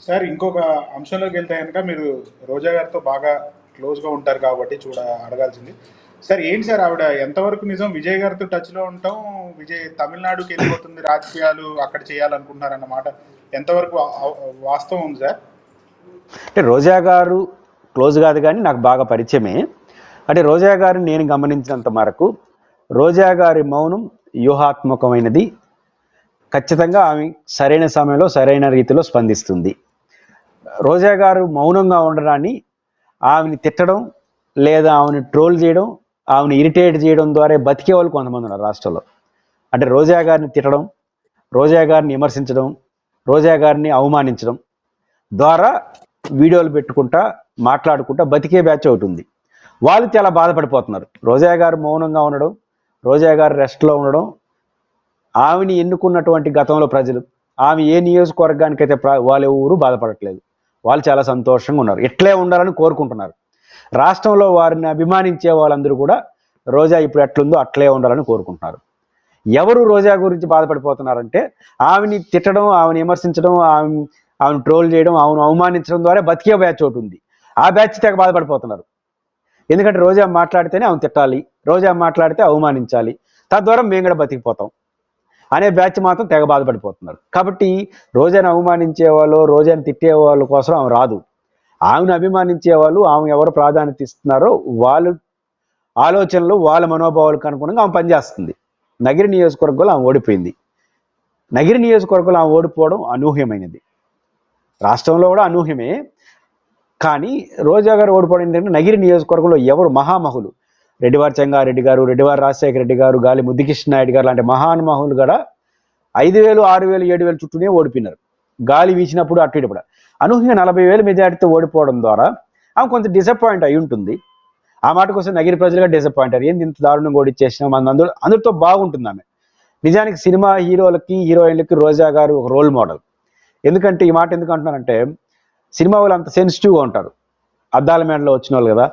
Sir ఇంకొక అంశంలోకి వెళ్తే కనుక మీరు రోజా గారితో బాగా క్లోజ్గా ఉంటారు కాబట్టి అడగాల్సింది. సార్ ఏంటి సార్ ఆవిడ ఎంతవరకు నిజం విజయ్ గారితో టచ్లో ఉంటాం, విజయ్ తమిళనాడుకి వెళ్ళిపోతుంది రాజకీయాలు అక్కడ చేయాలనుకుంటున్నారన్నమాట ఎంతవరకు వాస్తవం ఉంది సార్? అంటే రోజా గారు క్లోజ్ కాదు కానీ నాకు బాగా పరిచయమే. అంటే రోజా గారిని నేను గమనించినంత మేరకు రోజా గారి మౌనం వ్యూహాత్మకమైనది. ఖచ్చితంగా ఆమె సరైన సమయంలో సరైన రీతిలో స్పందిస్తుంది. రోజా గారు మౌనంగా ఉండడాన్ని ఆమెని తిట్టడం లేదా ఆమెను ట్రోల్ చేయడం, ఆమెను ఇరిటేట్ చేయడం ద్వారా బతికే వాళ్ళు కొంతమంది ఉన్నారు రాష్ట్రంలో. అంటే రోజా గారిని తిట్టడం, రోజా గారిని విమర్శించడం, రోజా గారిని అవమానించడం ద్వారా వీడియోలు పెట్టుకుంటా మాట్లాడుకుంటా బతికే బ్యాచ్ ఒకటి ఉంది. వాళ్ళు చాలా బాధపడిపోతున్నారు. రోజా గారు మౌనంగా ఉండడం, రోజా గారు రెస్ట్లో ఉండడం, ఆమెని ఎన్నుకున్నటువంటి గతంలో ప్రజలు ఆమె ఏ నియోజకవర్గానికైతే వాళ్ళు ఎవరు బాధపడట్లేదు. వాళ్ళు చాలా సంతోషంగా ఉన్నారు, ఇట్లే ఉండాలని కోరుకుంటున్నారు. రాష్ట్రంలో వారిని అభిమానించే వాళ్ళందరూ కూడా రోజా ఇప్పుడు ఎట్లుందో అట్లే ఉండాలని కోరుకుంటున్నారు. ఎవరు రోజా గురించి బాధపడిపోతున్నారంటే ఆమెని తిట్టడం, ఆమెను విమర్శించడం, ఆమెను ట్రోల్ చేయడం, ఆమెను అవమానించడం ద్వారా బతికే బ్యాచ్ ఒకటి ఉంది. ఆ బ్యాచ్ తెగ బాధపడిపోతున్నారు. ఎందుకంటే రోజా మాట్లాడితేనే ఆమెను తిట్టాలి, రోజా మాట్లాడితే అవమానించాలి, తద్వారా మేము కూడా బతికిపోతాం అనే బ్యాచ్ మాత్రం తెగ బాధపడిపోతున్నారు. కాబట్టి రోజాను అవమానించే వాళ్ళు, రోజాను తిట్టే వాళ్ళ కోసం ఆమె రాదు. ఆమెను అభిమానించే వాళ్ళు, ఆమె ఎవరు ప్రాధాన్యత ఇస్తున్నారో వాళ్ళు ఆలోచనలు, వాళ్ళ మనోభావాలకు అనుగుణంగా ఆమె పనిచేస్తుంది. నగిరి నియోజకవర్గంలో ఆమె ఓడిపోయింది. నగిరి నియోజకవర్గంలో ఆమె ఓడిపోవడం అనూహ్యమైనది. రాష్ట్రంలో కూడా అనూహ్యమే. కానీ రోజా గారు ఓడిపోవడం ఏంటంటే నగిరి నియోజకవర్గంలో ఎవరు మహామహులు, రెడ్డివారి చెంగారెడ్డి గారు, రెడ్డివారి రాజశేఖర రెడ్డి గారు, గాలి ముద్దుకృష్ణ నాయుడు గారు లాంటి మహానుమహులు కూడా 5,000, 6,000, 7,000 చుట్టూనే ఓడిపోయినారు. గాలి వీచినప్పుడు అటు ఇటు కూడా అనూహ్యంగా 40,000 మెజార్టీతో ఓడిపోవడం ద్వారా ఆమె కొంచెం డిసప్పాయింట్ అయి ఉంటుంది. ఆ మాట కోసం నగిరి ప్రజలుగా డిసప్పాయింట్ అయ్యారు. ఏంది ఇంత దారుణంగా ఓడిచ్చేసినాం, అందరితో బాగుంటుంది ఆమె. నిజానికి సినిమా హీరోలకి, హీరోయిన్లకి రోజా గారు ఒక రోల్ మోడల్. ఎందుకంటే ఈ మాట ఎందుకు అంటున్నానంటే సినిమా వాళ్ళు అంత సెన్సిటివ్గా ఉంటారు, అద్దాల మేడలో వచ్చిన వాళ్ళు కదా.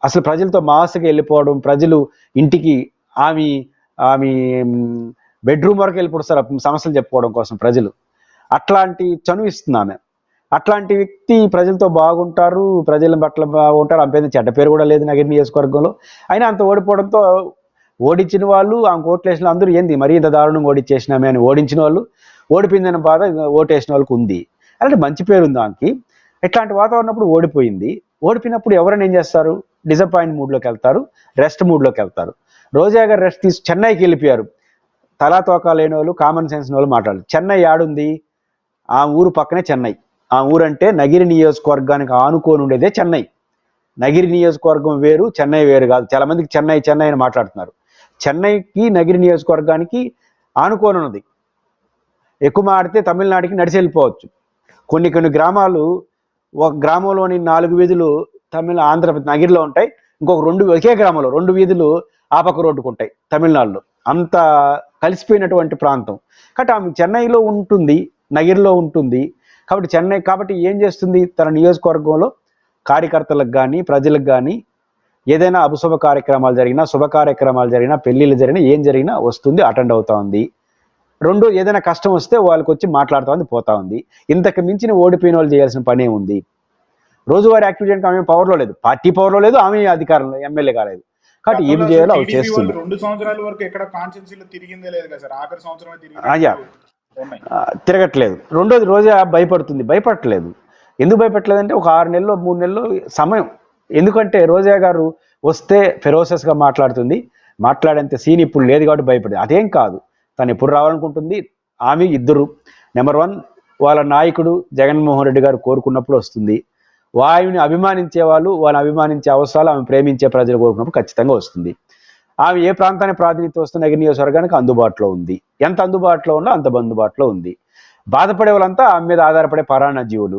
అసలు ప్రజలతో మాస్గా వెళ్ళిపోవడం, ప్రజలు ఇంటికి ఆమె ఆమె బెడ్రూమ్ వరకు వెళ్ళిపోతారు సమస్యలు చెప్పుకోవడం కోసం ప్రజలు. అట్లాంటి చనువు ఇస్తుంది ఆమె. అట్లాంటి వ్యక్తి ప్రజలతో బాగుంటారు, ప్రజల పట్ల బాగుంటారు. ఆమె పేరు చెడ్డ పేరు కూడా లేదు నగిరి నియోజకవర్గంలో. అయినా అంత ఓడిపోవడంతో ఓడించిన వాళ్ళు, ఆమె ఓట్లు వేసిన అందరూ ఏంది మరీ ఇంత దారుణంగా ఓడిచ్చేసినామే అని ఓడించిన వాళ్ళు, ఓడిపోయిందనే బాధ ఓటేసిన వాళ్ళకి ఉంది. అలాంటి మంచి పేరు ఉంది ఆమెకి. ఇట్లాంటి వాతావరణప్పుడు ఓడిపోయింది. ఓడిపోయినప్పుడు ఎవరైనా ఏం చేస్తారు, డిసప్పాయింట్ మూడ్లోకి వెళ్తారు, రెస్ట్ మూడ్లోకి వెళ్తారు. రోజా గారు రెస్ట్ తీసి చెన్నైకి వెళ్ళిపోయారు. తలా తోకా లేని వాళ్ళు, కామన్ సెన్స్ వాళ్ళు మాట్లాడారు. చెన్నై ఆడుంది, ఆ ఊరు పక్కనే చెన్నై. ఆ ఊరంటే నగిరి నియోజకవర్గానికి ఆనుకోని ఉండేదే చెన్నై. నగిరి నియోజకవర్గం వేరు, చెన్నై వేరు కాదు. చాలా మందికి చెన్నై చెన్నై అని మాట్లాడుతున్నారు. చెన్నైకి నగిరి నియోజకవర్గానికి ఆనుకోని ఉన్నది. ఎక్కువ మాడితే తమిళనాడుకి నడిచి వెళ్ళిపోవచ్చు. కొన్ని గ్రామాలు, ఒక గ్రామంలోని 4 వీధులు ఆంధ్రప్రదేశ్ నగిరిలో ఉంటాయి, ఇంకొక 2 ఒకే గ్రామంలో 2 వీధులు ఆ పక్క రోడ్డుకు ఉంటాయి తమిళనాడులో. అంత కలిసిపోయినటువంటి ప్రాంతం. కాబట్టి ఆమె చెన్నైలో ఉంటుంది, నగిరిలో ఉంటుంది. కాబట్టి ఏం చేస్తుంది, తన నియోజకవర్గంలో కార్యకర్తలకు కానీ ప్రజలకు కానీ ఏదైనా అభుశుభ కార్యక్రమాలు జరిగినా, శుభ కార్యక్రమాలు జరిగినా, పెళ్ళిళ్ళు జరిగినా, ఏం జరిగినా వస్తుంది, అటెండ్ అవుతా ఉంది. రెండు, ఏదైనా కష్టం వస్తే వాళ్ళకి వచ్చి మాట్లాడుతూ ఉంది, పోతా ఉంది. ఇంతకు మించిన ఓడిపోయిన వాళ్ళు చేయాల్సిన పనే ఉంది. రోజువారీ యాక్టివిటీ ఆమె పవర్లో లేదు, పార్టీ పవర్లో లేదు, ఆమె అధికారంలో ఎమ్మెల్యే కాలేదు. కాబట్టి ఏం చేయాలో అవి చేస్తుంది. 2 సంవత్సరాల వరకు ఎక్కడ కాన్స్టిట్యూన్సీలో తిరిగిందే లేదు కదా సార్, ఆఖరి సంవత్సరమే తిరగట్లేదు. రెండోది రోజా భయపడట్లేదు. ఎందుకు భయపడట్లేదు అంటే ఒక 6 నెలలు 3 నెలలు సమయం. ఎందుకంటే రోజా గారు వస్తే ఫెరోసస్గా మాట్లాడుతుంది, మాట్లాడేంత సీన్ ఇప్పుడు లేదు కాబట్టి భయపడేది. అదేం కాదు, తను ఎప్పుడు రావాలనుకుంటుంది. ఆమె ఇద్దరు, నెంబర్ 1 వాళ్ళ నాయకుడు జగన్మోహన్ రెడ్డి గారు కోరుకున్నప్పుడు వస్తుంది. ఆమెను అభిమానించే వాళ్ళు, వాళ్ళని అభిమానించే అవసరాలు, ఆమె ప్రేమించే ప్రజలు కోరుకున్నప్పుడు ఖచ్చితంగా వస్తుంది. ఆమె ఏ ప్రాంతానికి ప్రాతినిధ్యం వస్తున్న నగిరి నియోజకవర్గానికి అందుబాటులో ఉంది. ఎంత అందుబాటులో ఉన్నా అంత అందుబాటులో ఉంది. బాధపడే వాళ్ళంతా ఆమె మీద ఆధారపడే పరాన్న జీవులు.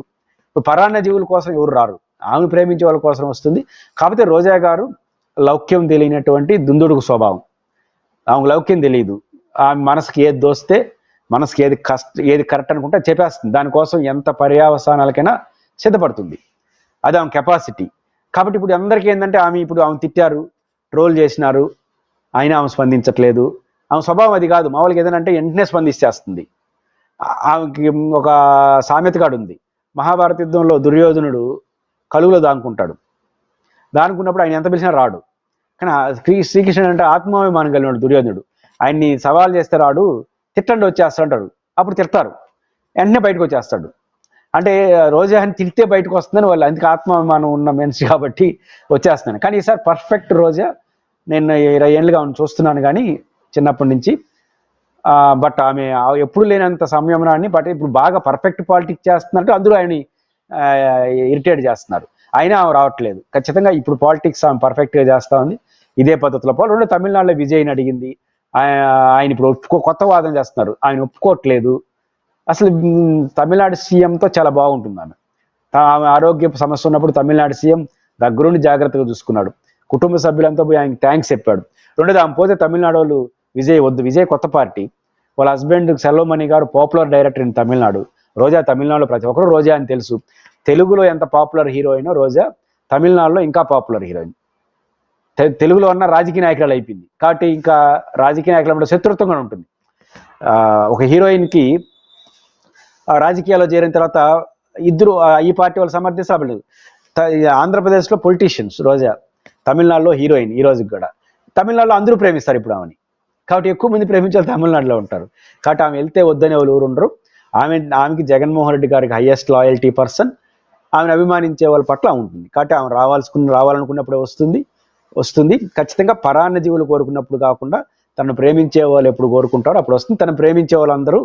పరాన్న జీవుల కోసం ఎవరు రారు, ఆమె ప్రేమించే వాళ్ళ కోసం వస్తుంది. కాకపోతే రోజా గారు లౌక్యం తెలియనటువంటి దుందుడుకు స్వభావం. ఆమెకు లౌక్యం తెలియదు. ఆమె మనసుకి ఏది దోస్తే, మనసుకి ఏది కరెక్ట్ అనుకుంటే చెప్పేస్తుంది. దానికోసం ఎంత పర్యావసానాలకైనా సిద్ధపడుతుంది. అది ఆమె కెపాసిటీ. కాబట్టి ఇప్పుడు అందరికీ ఏంటంటే ఆమె తిట్టారు, ట్రోల్ చేసినారు, అయినా ఆమె స్పందించట్లేదు. ఆమె స్వభావం అది కాదు. మామూలుగా ఏదైనా అంటే వెంటనే స్పందించేస్తుంది. ఆమెకి ఒక సామెతగాడు ఉంది, మహాభారత యుద్ధంలో దుర్యోధనుడు కలుగులో దానుకుంటాడు. దానుకున్నప్పుడు ఆయన ఎంత పిలిచినా రాడు. కానీ శ్రీకృష్ణుడు అంటే ఆత్మాభిమానం కలిగినాడు దుర్యోధనుడు. ఆయన్ని సవాల్ చేస్తే రాడు, తిట్టండి వచ్చేస్తాడు అంటాడు. అప్పుడు తిడతారు, వెంటనే బయటకు వచ్చేస్తాడు. అంటే రోజాని తిడితే బయటకు వస్తుందని వాళ్ళు, అందుకే ఆత్మాభిమానం ఉన్న మనిషి కాబట్టి వచ్చేస్తున్నాను. కానీ ఈసారి పర్ఫెక్ట్ రోజా, నేను 20 ఏళ్ళుగా చూస్తున్నాను కానీ చిన్నప్పటి నుంచి. బట్ ఆమె ఎప్పుడు లేనంత సంయమనాన్ని, బట్ ఇప్పుడు బాగా పర్ఫెక్ట్ పాలిటిక్స్ చేస్తున్నట్టు అందరూ ఆయన ఇరిటేట్ చేస్తున్నారు. అయినా ఆమె రావట్లేదు. ఖచ్చితంగా ఇప్పుడు పాలిటిక్స్ ఆమె పర్ఫెక్ట్గా చేస్తూ ఉంది ఇదే పద్ధతిలో. రెండు తమిళనాడులో విజయ్ని అడిగింది, ఆయన ఇప్పుడు కొత్త వాదన చేస్తున్నారు, ఆయన ఒప్పుకోవట్లేదు. అసలు తమిళనాడు సీఎంతో చాలా బాగుంటుంది ఆమె. ఆమె ఆరోగ్య సమస్య ఉన్నప్పుడు తమిళనాడు సీఎం దగ్గరుండి జాగ్రత్తగా చూసుకున్నాడు. కుటుంబ సభ్యులంతా పోయి ఆయనకి థ్యాంక్స్ చెప్పాడు. రెండోది, ఆమె పోతే తమిళనాడు వాళ్ళు విజయ్ వద్దు, విజయ్ కొత్త పార్టీ, వాళ్ళ హస్బెండ్ సెల్వమణి గారు పాపులర్ డైరెక్టర్ ఇన్ తమిళనాడు. రోజా తమిళనాడులో ప్రతి ఒక్కరు రోజా అని తెలుసు. తెలుగులో ఎంత పాపులర్ హీరోయినో రోజా తమిళనాడులో ఇంకా పాపులర్ హీరోయిన్. తెలుగులో ఉన్న రాజకీయ నాయకురాలు అయిపోయింది కాబట్టి ఇంకా రాజకీయ నాయకుల శత్రుత్వంగా ఉంటుంది. ఒక హీరోయిన్కి రాజకీయాల్లో చేరిన తర్వాత ఇద్దరు ఈ పార్టీ వాళ్ళు సమర్థిస్తారు. ఆంధ్రప్రదేశ్లో పొలిటీషియన్స్ రోజా, తమిళనాడులో హీరోయిన్. ఈ రోజుకి కూడా తమిళనాడులో అందరూ ప్రేమిస్తారు ఇప్పుడు ఆమెని, కాబట్టి ఎక్కువ మంది ప్రేమించే వాళ్ళు తమిళనాడులో ఉంటారు. కాబట్టి ఆమె వెళ్తే వద్దనే వాళ్ళు ఊరు ఉండరు. ఆమెకి జగన్మోహన్ రెడ్డి గారికి హైయెస్ట్ లాయల్టీ పర్సన్. ఆమెను అభిమానించే వాళ్ళ పట్ల ఉంటుంది. కాబట్టి ఆమె రావాలనుకున్నప్పుడే వస్తుంది. ఖచ్చితంగా పరాన్న జీవులు కోరుకున్నప్పుడు కాకుండా తను ప్రేమించే వాళ్ళు ఎప్పుడు కోరుకుంటారో అప్పుడు వస్తుంది. తను ప్రేమించే వాళ్ళందరూ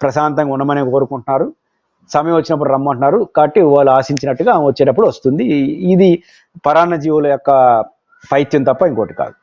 ప్రశాంతంగా ఉండమని కోరుకుంటున్నారు. సమయం వచ్చినప్పుడు రమ్మంటున్నారు. కాబట్టి వాళ్ళు ఆశించినట్టుగా ఆమె వచ్చేటప్పుడు వస్తుంది. ఇది పరాన్న జీవుల యొక్క పైత్యం తప్ప ఇంకోటి కాదు.